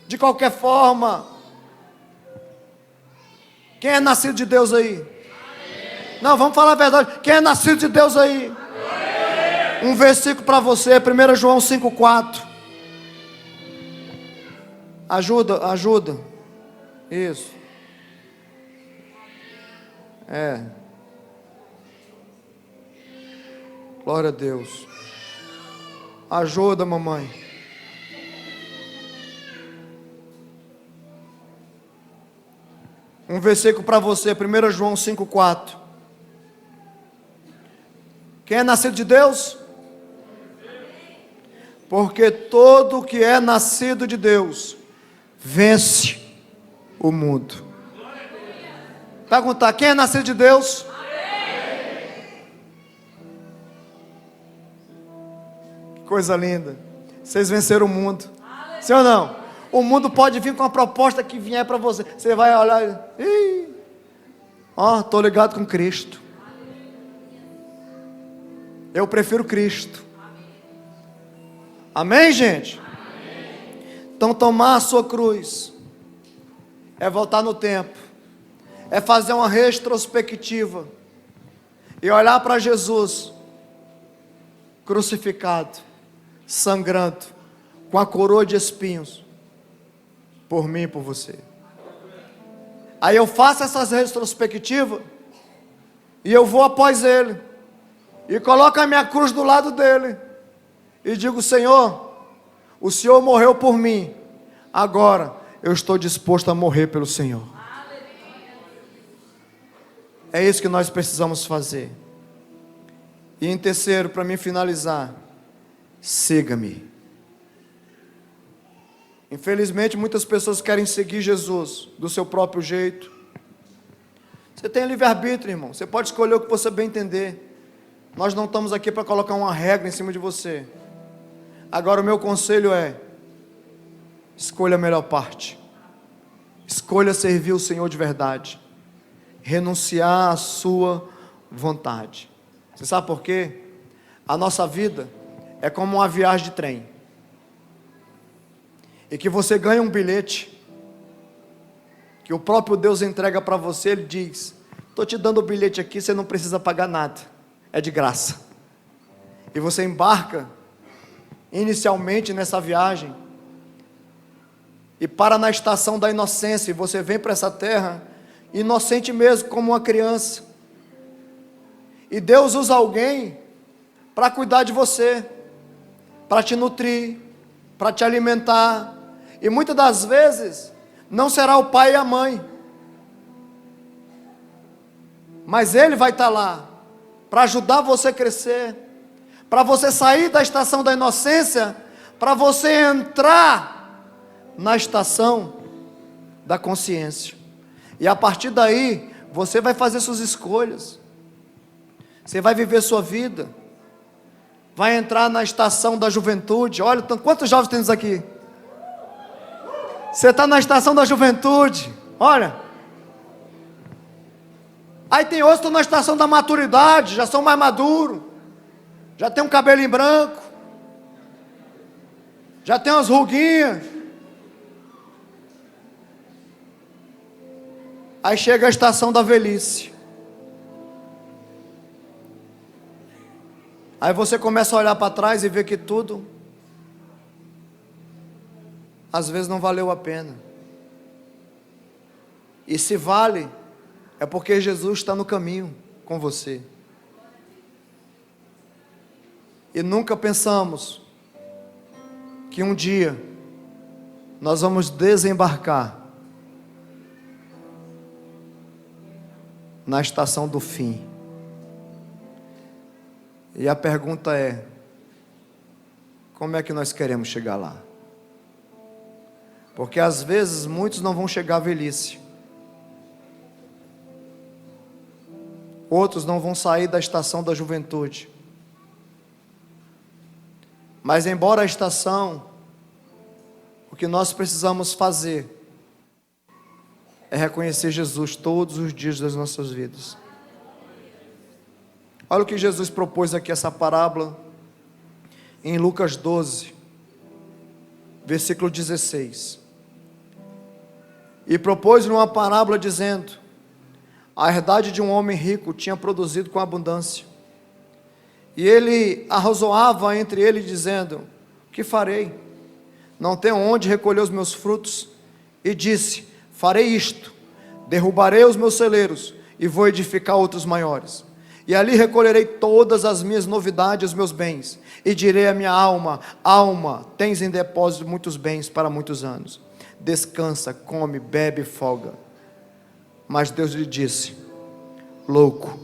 de qualquer forma. Quem é nascido de Deus aí? Não, vamos falar a verdade. Quem é nascido de Deus aí? Um versículo para você, 1 João 5,4. Ajuda. Isso. Glória a Deus. Ajuda, mamãe. Um versículo para você, 1 João 5,4. Quem é nascido de Deus? Porque todo que é nascido de Deus vence o mundo. Perguntar, quem é nascido de Deus? Que coisa linda. Vocês venceram o mundo. Sim ou não? O mundo pode vir com a proposta que vier para você. Você vai olhar e... estou ligado com Cristo. Eu prefiro Cristo. Amém, gente? Então tomar a sua cruz é voltar no tempo, é fazer uma retrospectiva e olhar para Jesus crucificado, sangrando, com a coroa de espinhos, por mim e por você. Aí eu faço essas retrospectivas e eu vou após Ele e coloco a minha cruz do lado dele e digo: Senhor, o Senhor morreu por mim, agora eu estou disposto a morrer pelo Senhor. É isso que nós precisamos fazer. E em terceiro, para mim finalizar, siga-me. Infelizmente muitas pessoas querem seguir Jesus do seu próprio jeito. Você tem livre-arbítrio, irmão. Você pode escolher o que você bem entender. Nós não estamos aqui para colocar uma regra em cima de você. Agora o meu conselho é: escolha a melhor parte. Escolha servir o Senhor de verdade. Renunciar à sua vontade. Você sabe por quê? A nossa vida é como uma viagem de trem. E que você ganha um bilhete, que o próprio Deus entrega para você. Ele diz: estou te dando o bilhete aqui, você não precisa pagar nada, é de graça. E você embarca inicialmente nessa viagem e para na estação da inocência, e você vem para essa terra inocente mesmo, como uma criança. E Deus usa alguém para cuidar de você, para te nutrir, para te alimentar. E muitas das vezes não será o pai e a mãe, mas Ele vai estar lá para ajudar você a crescer, para você sair da estação da inocência, para você entrar na estação da consciência. E a partir daí você vai fazer suas escolhas, você vai viver sua vida, vai entrar na estação da juventude. Olha, quantos jovens temos aqui? Você está na estação da juventude, olha. Aí tem outros que estão na estação da maturidade, já são mais maduros, já tem um cabelinho branco, já tem umas ruguinhas. Aí chega a estação da velhice. Aí você começa a olhar para trás e ver que tudo, às vezes, não valeu a pena. E se vale, é porque Jesus está no caminho com você. E nunca pensamos que um dia nós vamos desembarcar na estação do fim. E a pergunta é: como é que nós queremos chegar lá? Porque às vezes muitos não vão chegar à velhice, outros não vão sair da estação da juventude. Mas embora a estação, o que nós precisamos fazer é reconhecer Jesus todos os dias das nossas vidas. Olha o que Jesus propôs aqui, essa parábola, em Lucas 12, versículo 16. E propôs-lhe uma parábola dizendo: a herdade de um homem rico tinha produzido com abundância. E ele arrazoava entre ele, dizendo: o que farei? Não tenho onde recolher os meus frutos. E disse: farei isto, derrubarei os meus celeiros, e vou edificar outros maiores. E ali recolherei todas as minhas novidades, os meus bens, e direi à minha alma: alma, tens em depósito muitos bens para muitos anos. Descansa, come, bebe, folga. Mas Deus lhe disse: louco,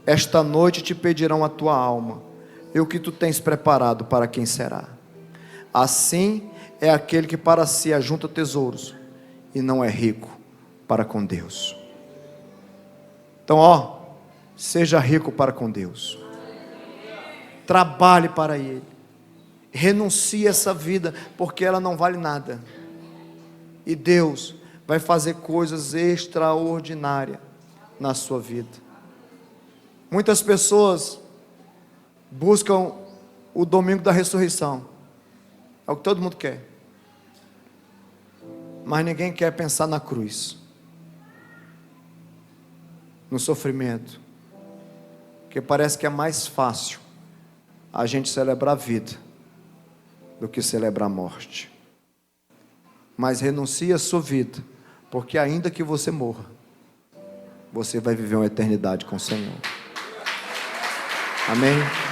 esta noite te pedirão a tua alma, e o que tu tens preparado, para quem será? Assim é aquele que para si ajunta tesouros, e não é rico para com Deus. Então, seja rico para com Deus. Trabalhe para Ele. Renuncie a essa vida, porque ela não vale nada. E Deus vai fazer coisas extraordinárias na sua vida. Muitas pessoas buscam o domingo da ressurreição. É o que todo mundo quer. Mas ninguém quer pensar na cruz, no sofrimento, porque parece que é mais fácil a gente celebrar a vida do que celebrar a morte. Mas renuncie a sua vida, porque ainda que você morra, você vai viver uma eternidade com o Senhor. Amém?